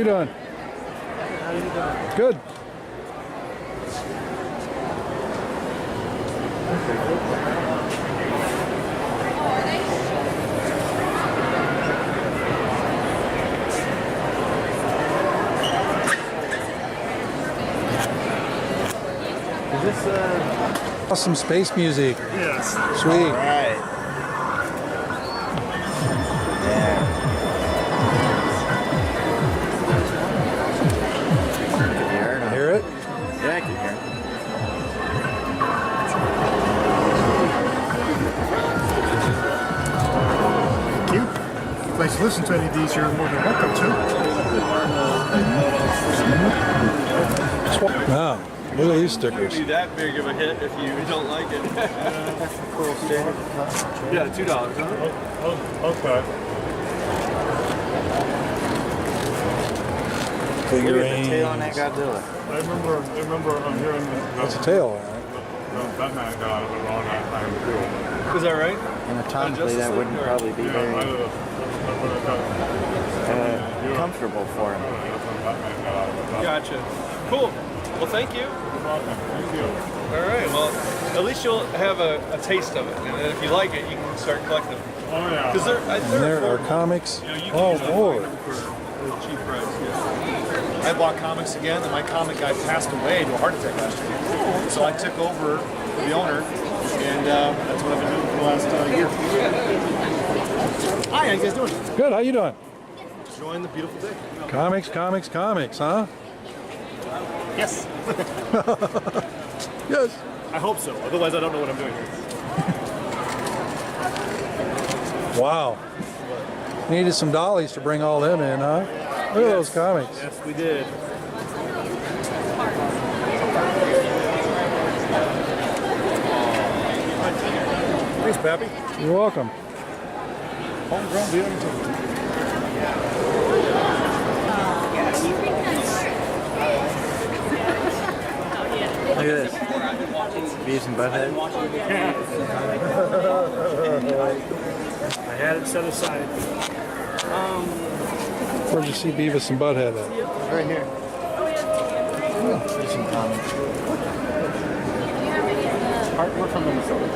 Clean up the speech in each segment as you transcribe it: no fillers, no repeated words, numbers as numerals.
you doing? How you doing? Good. Is this Awesome space music. Yes. Sweet. All right. Yeah. Can you hear it? Hear it? Yeah, I can hear it. Thank you. If you'd like to listen to any of these, you're more than welcome to. Wow. Look at these stickers. Be that big of a hit if you don't like it. Cool standard. Yeah, $2. Huh? Okay. Look at the Figurines. tail on that Godzilla. I remember hearing That's a tail, all right. Batman guy on that time too. Is that right? Anatomically, that wouldn't probably be very comfortable for him. Gotcha. Cool. Well, thank you. Thank you. All right. Well, at least you'll have a taste of it, and then if you like it, you can start collecting. Oh yeah. Because And there are comics. you know, you Oh, can boy. find them for a cheap price. Yeah. I bought comics again, and my comic guy passed away to a heart attack last year. So I took over the owner, and that's what I've been doing for the last year. Hi, how you guys doing? Good. How you doing? Enjoying the beautiful day. Comics, comics, comics, huh? Yes. Yes. I hope so. Otherwise, I don't know what I'm doing here. Wow. Needed some dollies to bring all them in, huh? Look at those comics. Yes, we did. Thanks, Pappy. You're welcome. Homegrown beauty too. Look at this. Beavis and Butthead. I had it set aside. Where'd you see Beavis and Butthead at? Right here. There's some comics. We're from Minnesota.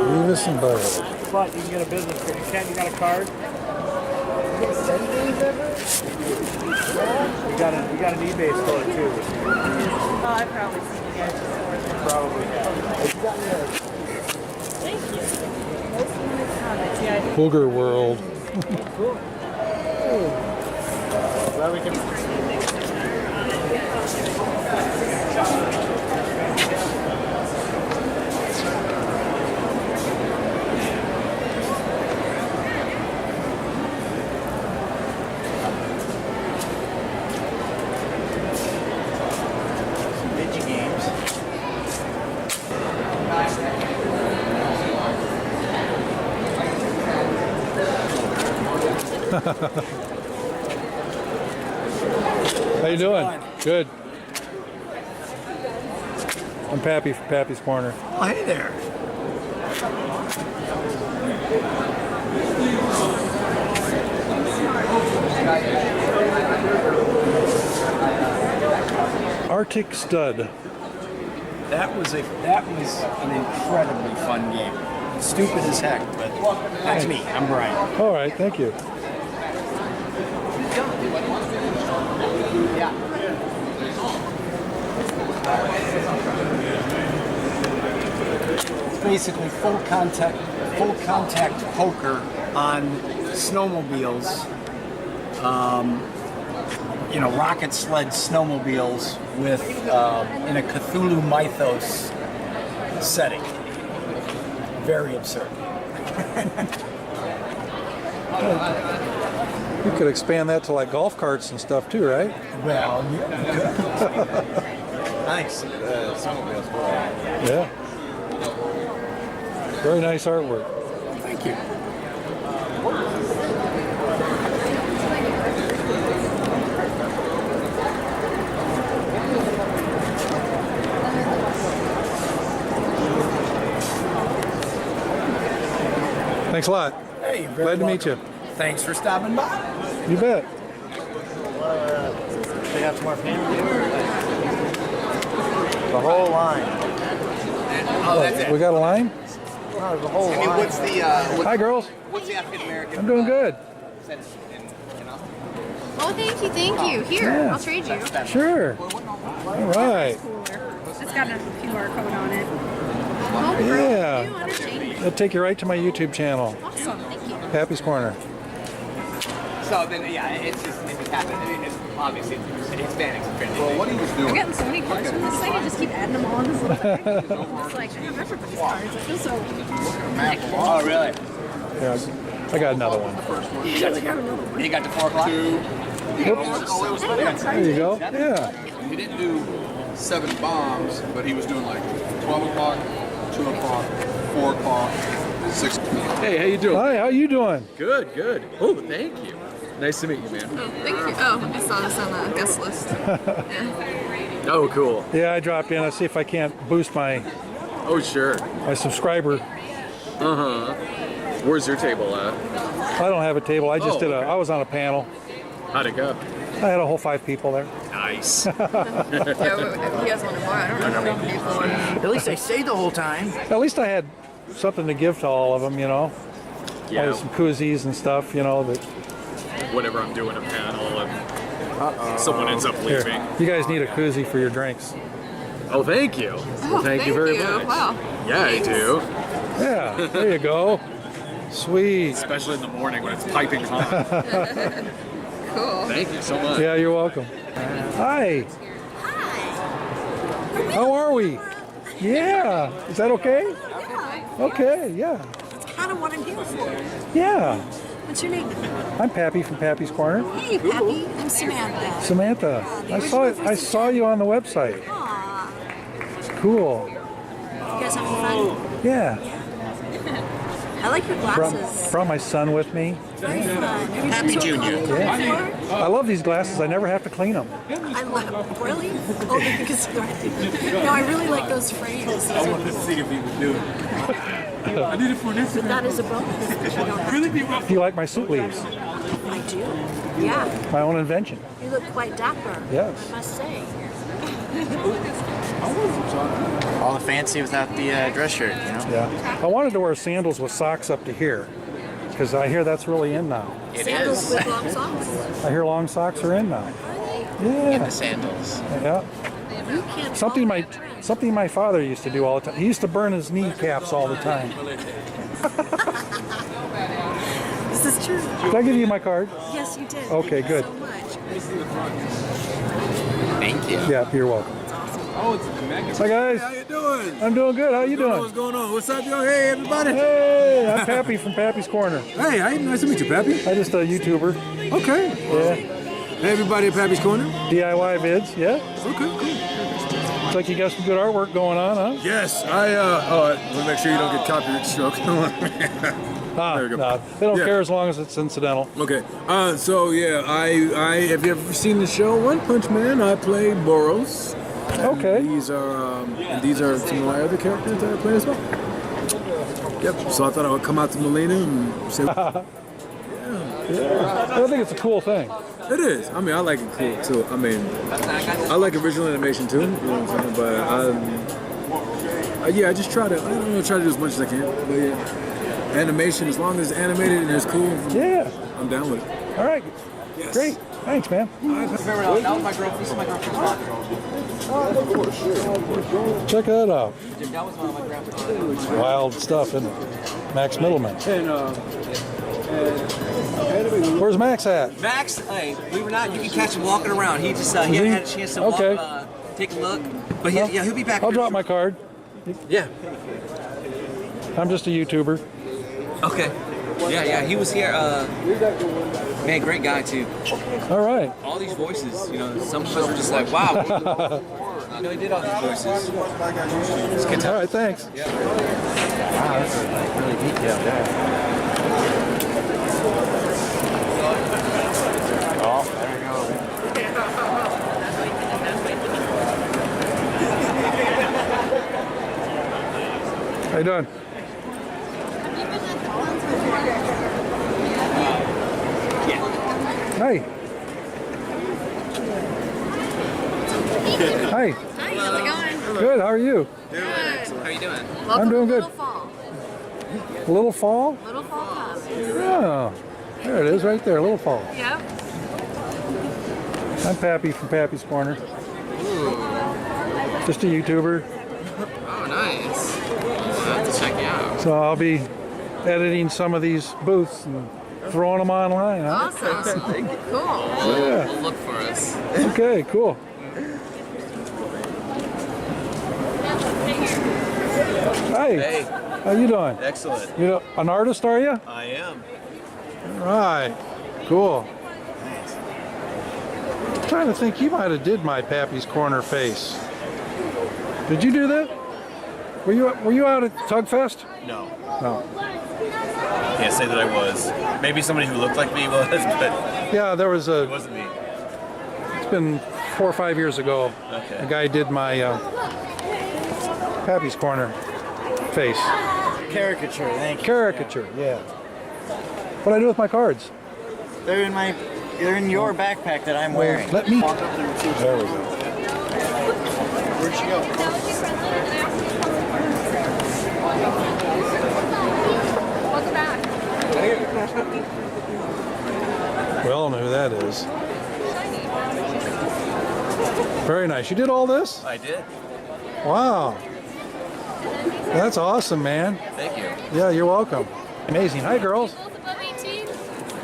Beavis and Butthead. But you can get a business card. You can't. You got a card. You got an eBay store too. Oh, I've probably seen you guys before. Probably. Thank you. Most limited comics. Yeah, I do. Booger World. Glad we can. Video games. How you doing? Good. I'm Pappy from Pappy's Corner. Oh, hey there. Arctic Stud. That was an incredibly fun game. Stupid as heck, but that's me. I'm Brian. All right, thank you. It's basically full contact poker on snowmobiles. Rocket sled snowmobiles with in a Cthulhu mythos setting. Very absurd. You could expand that to like golf carts and stuff too, right? Well, I think snowmobiles cool. Yeah. Very nice artwork. Thank you. Thanks a lot. Hey, you're very Glad to meet welcome. you. Thanks for stopping by. You bet. got some more family? The whole line. We got a line? No, there's a whole line. What's the Hi, girls. what's the African American? I'm doing good. Oh, thank you. Here, Yeah. I'll trade you. Sure. All right. It's got a QR code on it. Oh, Yeah. you understand. That'll take you right to my YouTube channel, Awesome, thank you. Pappy's Corner. So then, yeah, it's just happened. I mean, it's obviously it's Hispanics and French. Well, what he was I'm doing. getting so many cards from this site. I just keep adding them all in this little bag. It's like, I have everybody's cards. I feel so connected. Oh, really? Yeah, I got another one. You got the 4 o'clock? There you go. Yeah. He didn't do 7 bombs, but he was doing like 12 o'clock, 2 o'clock, 4 o'clock, 6 o'clock. Hey, how you doing? Hi, how you doing? Good, good. Oh, thank you. Nice to meet you, man. Oh, thank you. Oh, I saw this on the guest list. Oh, cool. Yeah, I dropped in. I'll see if I can't boost my Oh, sure. subscriber. Uh-huh. Where's your table at? I don't have a table. I just Oh, I was on a panel. How'd it go? I had a whole 5 people there. Nice. Yeah, you guys wanted more. I don't know how many people. At least I stayed the whole time. At least I had something to give to all of them, you know. I Yeah, had some koozies and stuff, you know. That, whenever I'm doing a panel and someone ends up here, leaving. you guys need a koozie for your drinks. Oh, thank you. Oh, thank you very much. Wow. Yeah, I do. Yeah, there you go. Sweet. Especially in the morning when it's piping hot. Cool. Thank you so much. Yeah, you're welcome. Hi. How are we? Yeah. Is that okay? Okay, yeah. Kind of what I'm here for. Yeah. What's your name? I'm Pappy from Pappy's Corner. Hey, Pappy. I'm Samantha. Samantha. I saw you on the website. Aw. Cool. You guys having fun? Yeah. I like your glasses. Brought my son with me. Very fun. Happy Junior. Yeah. I love these glasses. I never have to clean them. I love. Really? Oh, because no, I really like those frames. I want to see if he would do it. I did it for an But Instagram. that is a bonus. That you don't have. Really be rough. Do you like my suit leaves? I do. Yeah. My own invention. You look quite dapper. Yes. I must say. All the fancy without the dress shirt, you know? Yeah. I wanted to wear sandals with socks up to here because I hear that's really in now. Sandals with long socks. I hear long socks are in now. And Yeah. the sandals. Yeah. You can't Something follow my that trend. something my father used to do all the time. He used to burn his kneecaps all the time. This is true. Did I give you my card? Yes, you did. Okay, Thank good. you so much. Thank you. Yeah, you're welcome. Oh, it's a magazine. Hi guys. How you doing? I'm doing good. How you What's doing? going on? What's up, yo? Hey, everybody. Hey, I'm Pappy from Pappy's Corner. Hey, nice to meet you, Pappy. I'm just a YouTuber. Okay. Yeah. Hey, everybody at Pappy's Corner. DIY vids. Yeah. Okay, cool. Looks like you got some good artwork going on, huh? Yes, I want to make sure you don't get copyright stroke. Ah, There you go. no, they don't Yeah. care as long as it's incidental. Okay. So yeah, I have you ever seen the show One Punch Man? I play Boros. Okay. These are some of my other characters that I play as well. Yep. So I thought I would come out to Moline and say Yeah. I think it's a cool thing. it is. I mean, I like it cool too. I mean, I like original animation too. You know what I'm saying? But yeah, I just try to do as much as I can. But yeah, animation, as long as it's animated and it's cool, Yeah. I'm down with it. All right. Yes. Great. Thanks, man. Remember that was my girlfriend. This is my girlfriend's pocket. Check that out. That was my grandfather. Wild stuff, isn't it? Max Middleman. Where's Max at? Max, hey, believe it or not, you can catch him walking around. He just he hadn't had a chance to Okay. walk, take a look. But he'll be back. I'll here drop my card. Yeah. I'm just a YouTuber. Okay. Yeah, he was here. Man, great guy too. All right. All these voices, some of us were just like, wow. He did all these voices. It's good All time. right, thanks. Wow, this is like really detailed there. Oh, there we go. How you doing? Hi. Hi. Hi, how's it going? Good. How are you? Good. How you doing? Welcome I'm doing to good. Little Fall. Little Fall? Little Fall Pub. Oh, there it is, right there. Little Fall. Yep. I'm Pappy from Pappy's Corner. Just a YouTuber. Oh, nice. I'll have to check you out. So I'll be editing some of these booths and throwing them online. Huh? Awesome. Cool. Yeah. We'll look for us. Okay, cool. Hi. Hey, How you doing? excellent. You know, an artist, are you? I am. Right. Cool. I'm trying to think. You might have did my Pappy's Corner face. Did you do that? Were you out at Tugfest? No, No. can't say that I was. Maybe somebody who looked like me was, but Yeah, there was it a. wasn't me. It's been 4 or 5 years ago. Okay. A guy did my Pappy's Corner face. Caricature, thank you. Caricature. Yeah. What do I do with my cards? They're in your backpack that I'm wearing. Let me. Walk up there and see if There we go. Where'd she go? Welcome back. We all know who that is. Very nice. You did all this? I did. Wow. That's awesome, man. Thank you. Yeah, you're welcome. Amazing. Hi, girls. Both above 18?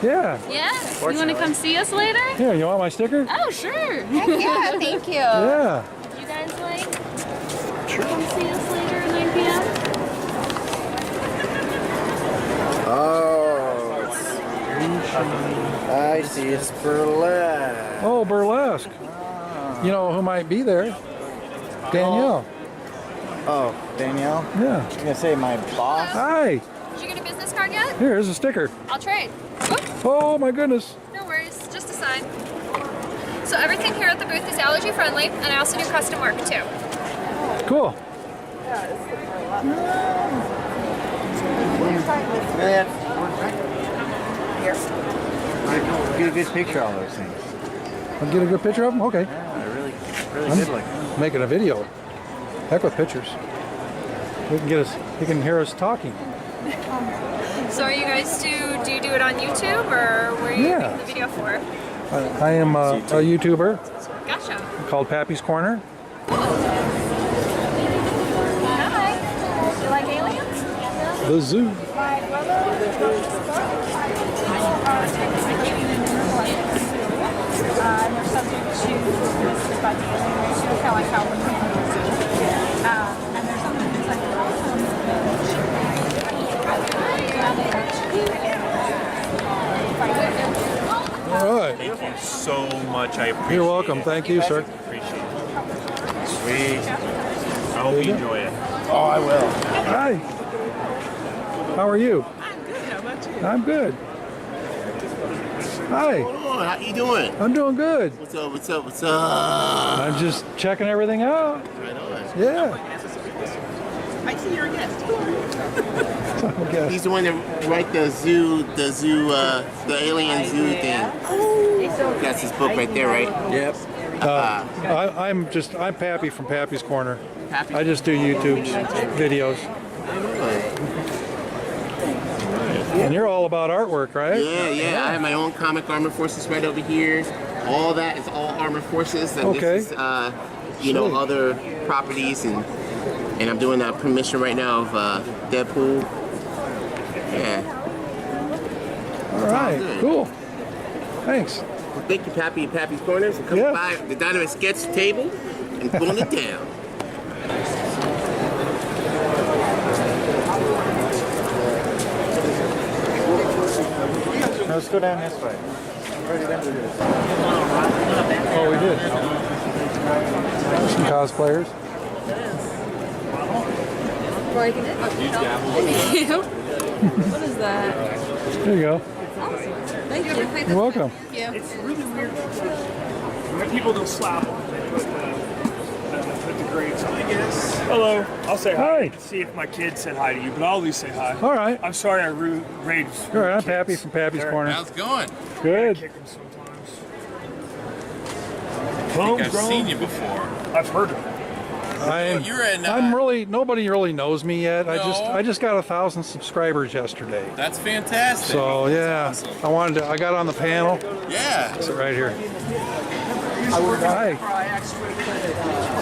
Yeah. Yeah. You want to come see us later? Here, you want my sticker? Oh, sure. Yeah, thank you. Yeah. You guys like? Come see us later at 9 p.m. Oh, I see. It's burlesque. Oh, burlesque. You know who might be there? Danielle. Oh, Danielle. Yeah. I'm gonna say my boss. Hi. Did you get a business card yet? Here's a sticker. I'll trade. Whoop. Oh my goodness. No worries. Just a sign. So everything here at the booth is allergy friendly, and I also do custom work too. Cool. Get a good picture of all those things. I'll get a good picture of them. Okay. They're really good looking. Making a video. Heck with pictures. We can get us. You can hear us talking. So are you guys do you do it on YouTube, or where are you Yeah. making the video for? I am a YouTuber Gotcha. called Pappy's Corner. Hi. You like aliens? The zoo. And they're subject to risks by the alien race, kind of like how we can. And there's some things like All right. Thank you so much. I appreciate You're welcome. it. Thank you, sir. Appreciate it. Sweet. I hope you enjoy it. Oh, I will. Hi. How are you? I'm good. How about you? I'm good. Hi. Oh, how you doing? I'm doing good. What's up? What's up? What's up? I'm just checking everything out. Right on. Yeah. I see you're a guest. I guess. He's the one that write the alien zoo thing. That's his book right there, right? Yep. I'm Pappy from Pappy's Corner. I just do YouTube videos. And you're all about artwork, right? Yeah. I have my own comic Armored Forces right over here. All that is all Armored Forces, and Okay. this is other properties, and I'm doing a permission right now of Deadpool. Yeah. All right. good. Cool. Thanks. Well, thank you, Pappy and Pappy's Corner, for coming Yeah. by the Dynamite Sketch table and pulling it down. Let's go down this way. Oh, we did. Some cosplayers. What is that? There you go. Thank you. You're welcome. It's really weird. When people don't slap on it, put the grades on. Hello. I'll say hi. Hi. See if my kid said hi to you, but I'll at least say hi. All right. I'm sorry I raised. All right. I'm Pappy from Pappy's Corner. How's it going? Good. Kick them sometimes. Homegrown? I've seen you before. I've heard of it. You're in. I'm really, nobody really knows me yet. No. I just got 1,000 subscribers yesterday. That's fantastic. So yeah, Awesome. I got on the panel. Yeah. Sit right here. Hi.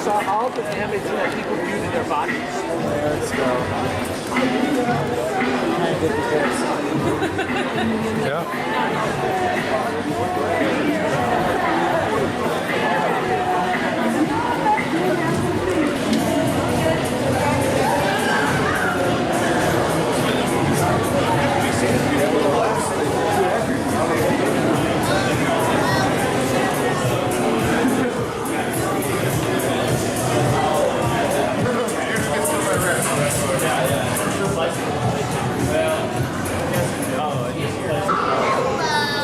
Saw all the damage that people do to their bodies. Let's go. Yeah.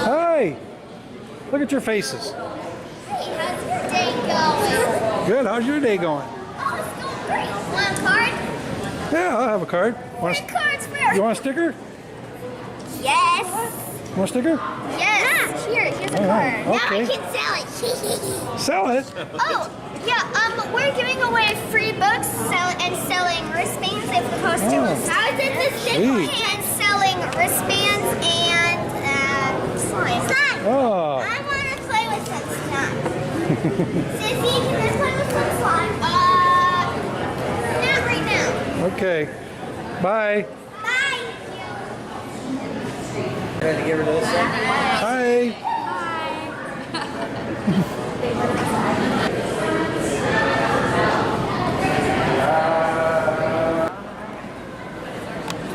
Hi. Look at your faces. Hey, how's your day going? Good. How's your day going? Oh, it's going great. Want a card? Yeah, I'll have a card. Want Free cards for you want a sticker? Yes. Want a sticker? Yes. Here, here's a Oh, card. Now I okay. can sell it. Sell it. Oh, yeah. We're giving away free books and selling wristbands if the costume is. How is it the Sweet. and selling wristbands and slime? Slime. Oh. I want to play with some slime. Sissy, can I play with some slime? Not right now. Okay. Bye. Bye. Ready to get rid of this thing? Hi.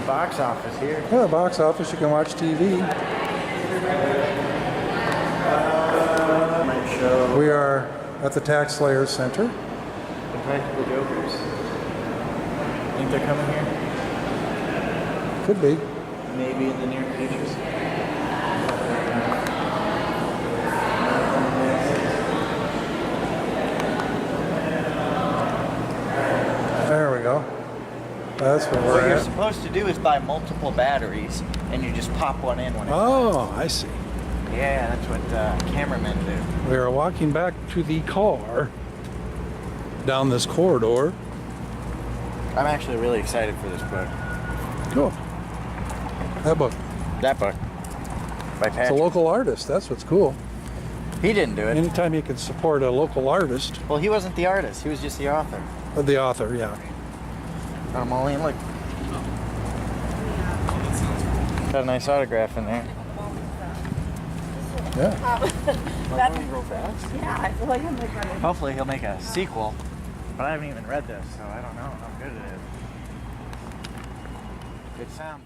Box office here. Yeah, box office. You can watch TV. Might show We are at the Tax Slayers Center. the Practical Jokers. Think they're coming here? Could be. Maybe in the near future. There we go. That's where What we're you're at. supposed to do is buy multiple batteries, and you just pop one in when it Oh, I see. Yeah, that's what cameramen do. We are walking back to the car down this corridor. I'm actually really excited for this book. Cool. That book. That book. By It's a Patrick. local artist. That's what's cool. He didn't do it. Anytime you can support a local artist, Well, he wasn't the artist. He was just the author. the author, yeah. Got a Moline, look. Got a nice autograph in there. Yeah. Yeah, I feel like I'm like running. Hopefully he'll make a sequel. But I haven't even read this, so I don't know how good it is. Good sound.